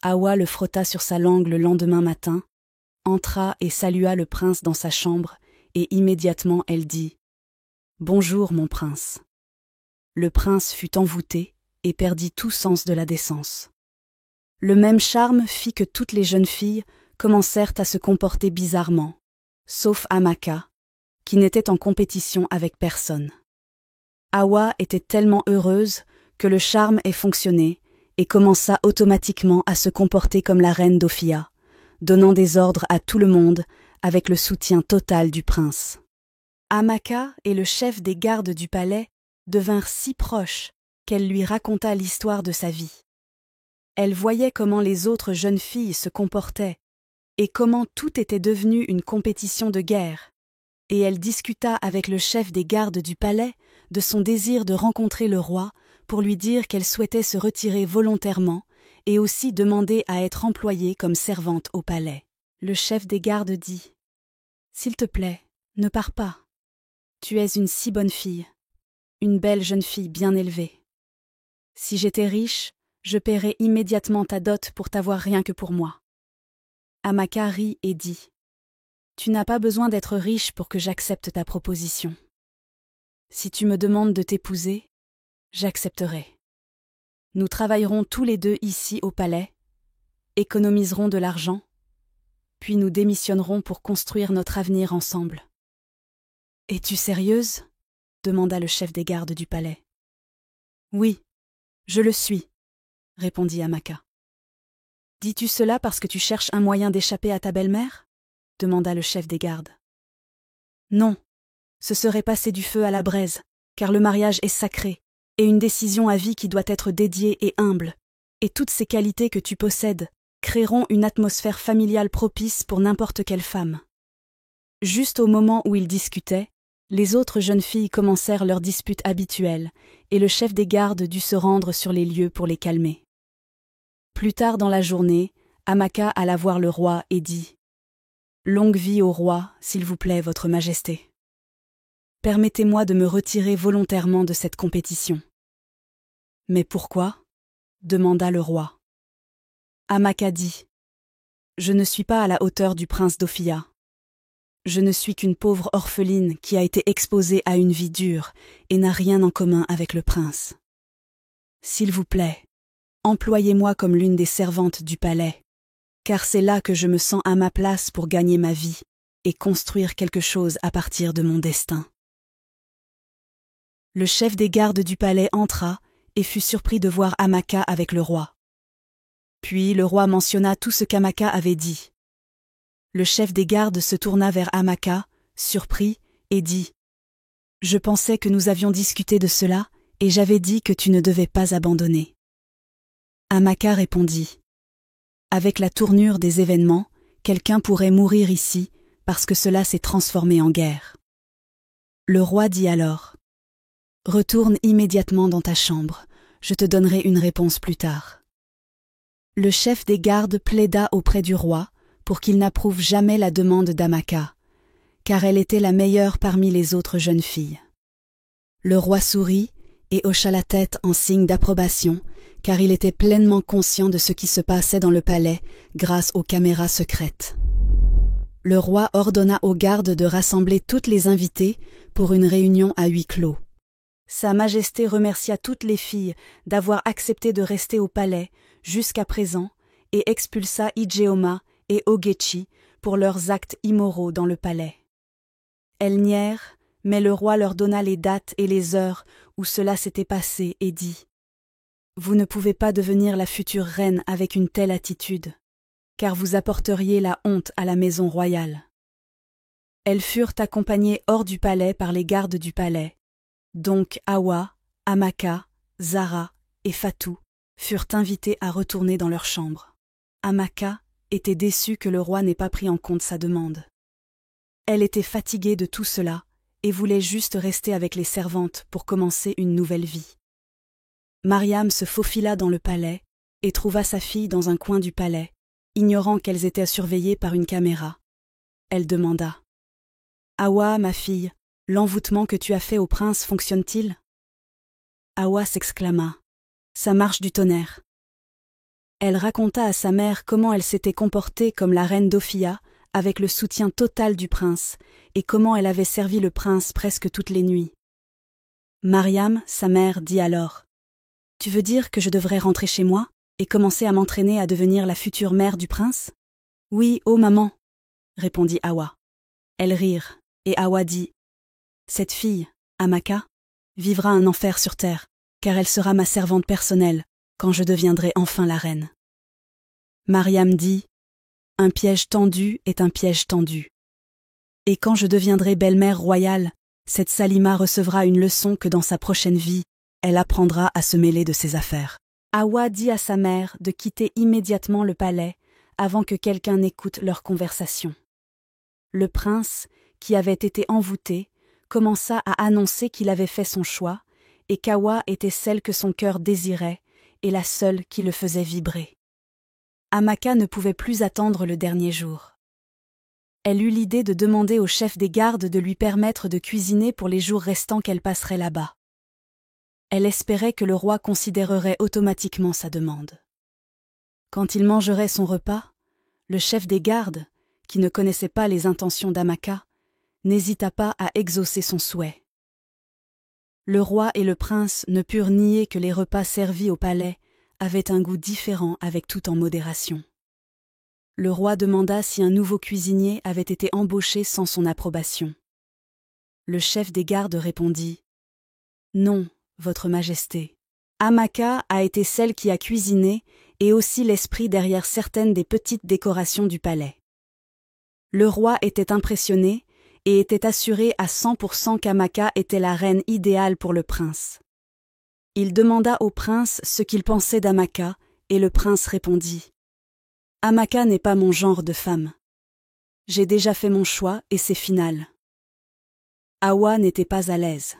Hawa le frotta sur sa langue le lendemain matin, entra et salua le prince dans sa chambre, et immédiatement elle dit « Bonjour, mon prince ». Le prince fut envoûté et perdit tout sens de la décence. Le même charme fit que toutes les jeunes filles commencèrent à se comporter bizarrement, sauf Amaka, qui n'était en compétition avec personne. Hawa était tellement heureuse que le charme ait fonctionné et commença automatiquement à se comporter comme la reine d'Ophia, donnant des ordres à tout le monde avec le soutien total du prince. Amaka et le chef des gardes du palais devinrent si proches qu'elle lui raconta l'histoire de sa vie. Elle voyait comment les autres jeunes filles se comportaient et comment tout était devenu une compétition de guerre, et elle discuta avec le chef des gardes du palais de son désir de rencontrer le roi pour lui dire qu'elle souhaitait se retirer volontairement et aussi demander à être employée comme servante au palais. Le chef des gardes dit « S'il te plaît, ne pars pas. Tu es une si bonne fille, une belle jeune fille bien élevée. Si j'étais riche, je paierais immédiatement ta dot pour t'avoir rien que pour moi. » Amaka rit et dit « Tu n'as pas besoin d'être riche pour que j'accepte ta proposition. Si tu me demandes de t'épouser, j'accepterai. Nous travaillerons tous les deux ici au palais, économiserons de l'argent, puis nous démissionnerons pour construire notre avenir ensemble. » « Es-tu sérieuse ?» demanda le chef des gardes du palais. « Oui, je le suis, » répondit Amaka. « Dis-tu cela parce que tu cherches un moyen d'échapper à ta belle-mère » demanda le chef des gardes. « Non, ce serait passer du feu à la braise, car le mariage est sacré, et une décision à vie qui doit être dédiée et humble, et toutes ces qualités que tu possèdes créeront une atmosphère familiale propice pour n'importe quelle femme. » Juste au moment où ils discutaient, les autres jeunes filles commencèrent leur dispute habituelle, et le chef des gardes dut se rendre sur les lieux pour les calmer. Plus tard dans la journée, Amaka alla voir le roi et dit « Longue vie au roi, s'il vous plaît, votre majesté. Permettez-moi de me retirer volontairement de cette compétition. » « Mais pourquoi ?» demanda le roi. Amaka dit « Je ne suis pas à la hauteur du prince d'Ophia. Je ne suis qu'une pauvre orpheline qui a été exposée à une vie dure et n'a rien en commun avec le prince. S'il vous plaît, employez-moi comme l'une des servantes du palais, car c'est là que je me sens à ma place pour gagner ma vie et construire quelque chose à partir de mon destin. » Le chef des gardes du palais entra et fut surpris de voir Amaka avec le roi. Puis le roi mentionna tout ce qu'Amaka avait dit. Le chef des gardes se tourna vers Amaka, surpris, et dit « Je pensais que nous avions discuté de cela, et j'avais dit que tu ne devais pas abandonner. » Amaka répondit « Avec la tournure des événements, quelqu'un pourrait mourir ici, parce que cela s'est transformé en guerre. » Le roi dit alors « Retourne immédiatement dans ta chambre, je te donnerai une réponse plus tard. » Le chef des gardes plaida auprès du roi, pour qu'il n'approuve jamais la demande d'Amaka, car elle était la meilleure parmi les autres jeunes filles. Le roi sourit et hocha la tête en signe d'approbation, car il était pleinement conscient de ce qui se passait dans le palais grâce aux caméras secrètes. Le roi ordonna aux gardes de rassembler toutes les invitées pour une réunion à huis clos. Sa Majesté remercia toutes les filles d'avoir accepté de rester au palais jusqu'à présent et expulsa Ijeoma et Ogechi pour leurs actes immoraux dans le palais. Elles nièrent, mais le roi leur donna les dates et les heures où cela s'était passé et dit « Vous ne pouvez pas devenir la future reine avec une telle attitude, car vous apporteriez la honte à la maison royale. » Elles furent accompagnées hors du palais par les gardes du palais, donc Hawa, Amaka, Zara et Fatou furent invitées à retourner dans leur chambre. Amaka était déçue que le roi n'ait pas pris en compte sa demande. Elle était fatiguée de tout cela et voulait juste rester avec les servantes pour commencer une nouvelle vie. Mariam se faufila dans le palais et trouva sa fille dans un coin du palais, ignorant qu'elles étaient surveillées par une caméra. Elle demanda « Hawa, ma fille, l'envoûtement que tu as fait au prince fonctionne-t-il » Hawa s'exclama « Ça marche du tonnerre. » Elle raconta à sa mère comment elle s'était comportée comme la reine d'Ophia, avec le soutien total du prince, et comment elle avait servi le prince presque toutes les nuits. Mariam, sa mère, dit alors « Tu veux dire que je devrais rentrer chez moi et commencer à m'entraîner à devenir la future mère du prince ?»« Oui, ô maman » répondit Hawa. Elles rirent, et Hawa dit « Cette fille, Amaka, vivra un enfer sur terre, car elle sera ma servante personnelle quand je deviendrai enfin la reine. » Mariam dit « Un piège tendu est un piège tendu. Et quand je deviendrai belle-mère royale, cette Salima recevra une leçon que dans sa prochaine vie, elle apprendra à se mêler de ses affaires. » Hawa dit à sa mère de quitter immédiatement le palais avant que quelqu'un n'écoute leur conversation. Le prince, qui avait été envoûté, commença à annoncer qu'il avait fait son choix et qu'Hawa était celle que son cœur désirait et la seule qui le faisait vibrer. Amaka ne pouvait plus attendre le dernier jour. Elle eut l'idée de demander au chef des gardes de lui permettre de cuisiner pour les jours restants qu'elle passerait là-bas. Elle espérait que le roi considérerait automatiquement sa demande. Quand il mangerait son repas, le chef des gardes, qui ne connaissait pas les intentions d'Amaka, n'hésita pas à exaucer son souhait. Le roi et le prince ne purent nier que les repas servis au palais avaient un goût différent avec tout en modération. Le roi demanda si un nouveau cuisinier avait été embauché sans son approbation. Le chef des gardes répondit « Non, Votre Majesté. Amaka a été celle qui a cuisiné et aussi l'esprit derrière certaines des petites décorations du palais. » Le roi était impressionné et était assuré à 100% qu'Amaka était la reine idéale pour le prince. Il demanda au prince ce qu'il pensait d'Amaka et le prince répondit « Amaka n'est pas mon genre de femme. J'ai déjà fait mon choix et c'est final. » Hawa n'était pas à l'aise.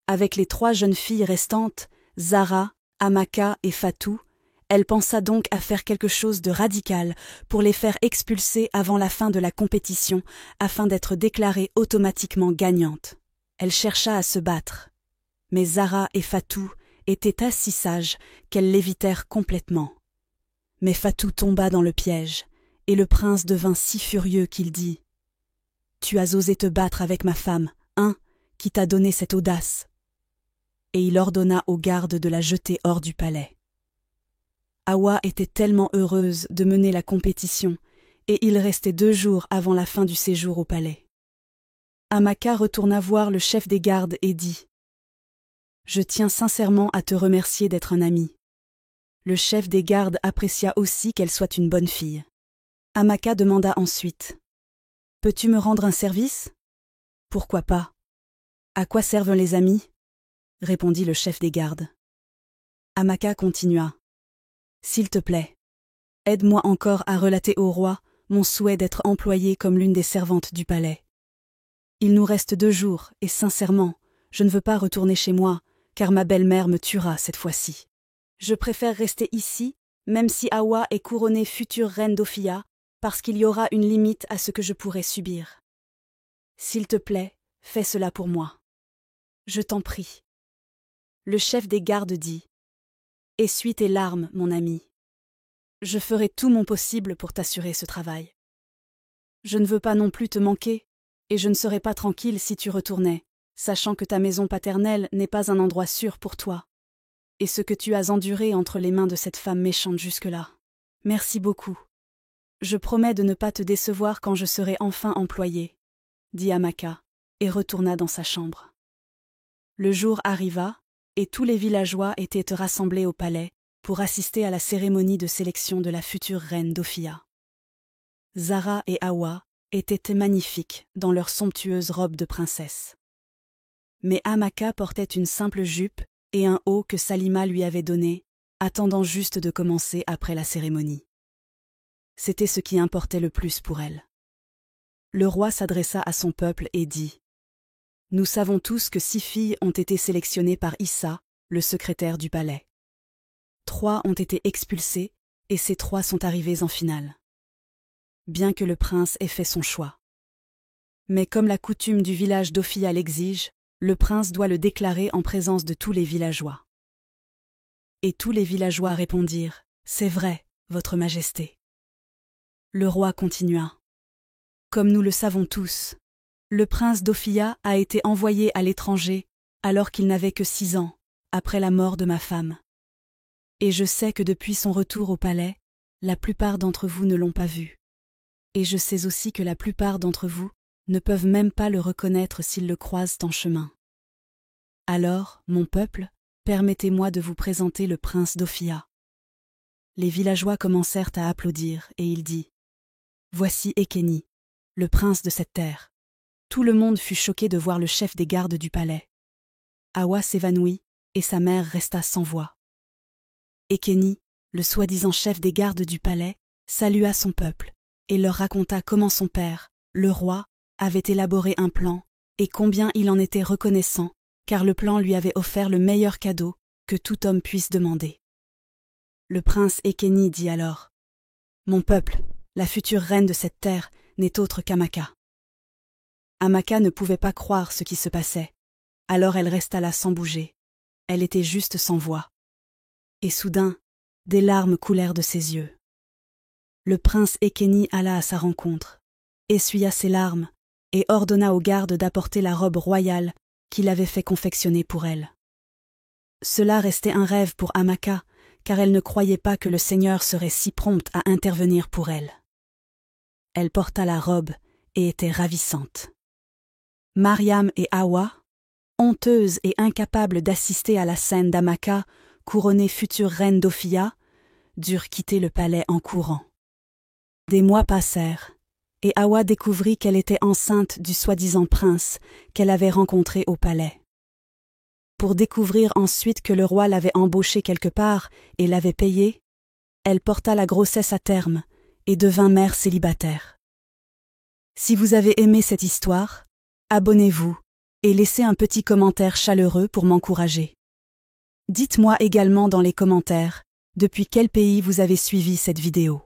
Avec les 3 jeunes filles restantes, Zara, Amaka et Fatou, elle pensa donc à faire quelque chose de radical pour les faire expulser avant la fin de la compétition afin d'être déclarée automatiquement gagnante. Elle chercha à se battre, mais Zara et Fatou étaient si sages qu'elles l'évitèrent complètement. Mais Fatou tomba dans le piège, et le prince devint si furieux qu'il dit « Tu as osé te battre avec ma femme, hein, qui t'a donné cette audace ?» Et il ordonna aux gardes de la jeter hors du palais. Hawa était tellement heureuse de mener la compétition, et il restait 2 jours avant la fin du séjour au palais. Amaka retourna voir le chef des gardes et dit « Je tiens sincèrement à te remercier d'être un ami. » Le chef des gardes apprécia aussi qu'elle soit une bonne fille. Amaka demanda ensuite « Peux-tu me rendre un service ?»« Pourquoi pas ? À quoi servent les amis ?» répondit le chef des gardes. Amaka continua « S'il te plaît, aide-moi encore à relater au roi mon souhait d'être employée comme l'une des servantes du palais. Il nous reste 2 jours et sincèrement, je ne veux pas retourner chez moi car ma belle-mère me tuera cette fois-ci. Je préfère rester ici, même si Hawa est couronnée future reine d'Ophia, parce qu'il y aura une limite à ce que je pourrai subir. S'il te plaît, fais cela pour moi. Je t'en prie. » Le chef des gardes dit « Essuie tes larmes, mon ami. Je ferai tout mon possible pour t'assurer ce travail. Je ne veux pas non plus te manquer, et je ne serais pas tranquille si tu retournais, sachant que ta maison paternelle n'est pas un endroit sûr pour toi, et ce que tu as enduré entre les mains de cette femme méchante jusque-là. Merci beaucoup. Je promets de ne pas te décevoir quand je serai enfin employée, » dit Amaka, et retourna dans sa chambre. Le jour arriva, et tous les villageois étaient rassemblés au palais pour assister à la cérémonie de sélection de la future reine d'Ophia. Zara et Hawa étaient magnifiques dans leurs somptueuses robes de princesse. Mais Amaka portait une simple jupe et un haut que Salima lui avait donné, attendant juste de commencer après la cérémonie. C'était ce qui importait le plus pour elle. Le roi s'adressa à son peuple et dit « Nous savons tous que 6 filles ont été sélectionnées par Issa, le secrétaire du palais. 3 ont été expulsées et ces 3 sont arrivées en finale. Bien que le prince ait fait son choix. Mais comme la coutume du village d'Ophia l'exige, le prince doit le déclarer en présence de tous les villageois. » Et tous les villageois répondirent C'est vrai, Votre Majesté. Le roi continua. Comme nous le savons tous, le prince d'Ophia a été envoyé à l'étranger alors qu'il n'avait que 6 ans, après la mort de ma femme. Et je sais que depuis son retour au palais, la plupart d'entre vous ne l'ont pas vu. Et je sais aussi que la plupart d'entre vous ne peuvent même pas le reconnaître s'ils le croisent en chemin. Alors, mon peuple, permettez-moi de vous présenter le prince d'Ophia. Les villageois commencèrent à applaudir, et il dit « Voici Ekeni, le prince de cette terre. » Tout le monde fut choqué de voir le chef des gardes du palais. Awa s'évanouit, et sa mère resta sans voix. Ekeni, le soi-disant chef des gardes du palais, salua son peuple, et leur raconta comment son père, le roi, avait élaboré un plan, et combien il en était reconnaissant, car le plan lui avait offert le meilleur cadeau que tout homme puisse demander. Le prince Ekeni dit alors « Mon peuple, la future reine de cette terre, n'est autre qu'Amaka. » Amaka ne pouvait pas croire ce qui se passait, alors elle resta là sans bouger. Elle était juste sans voix. Et soudain, des larmes coulèrent de ses yeux. Le prince Ekeni alla à sa rencontre, essuya ses larmes et ordonna aux gardes d'apporter la robe royale qu'il avait fait confectionner pour elle. Cela restait un rêve pour Amaka, car elle ne croyait pas que le Seigneur serait si prompt à intervenir pour elle. Elle porta la robe et était ravissante. Mariam et Awa, honteuses et incapables d'assister à la scène d'Amaka, couronnée future reine d'Ophia, durent quitter le palais en courant. Des mois passèrent, et Awa découvrit qu'elle était enceinte du soi-disant prince qu'elle avait rencontré au palais. Pour découvrir ensuite que le roi l'avait embauchée quelque part et l'avait payée, elle porta la grossesse à terme et devint mère célibataire. Si vous avez aimé cette histoire, abonnez-vous et laissez un petit commentaire chaleureux pour m'encourager. Dites-moi également dans les commentaires depuis quel pays vous avez suivi cette vidéo.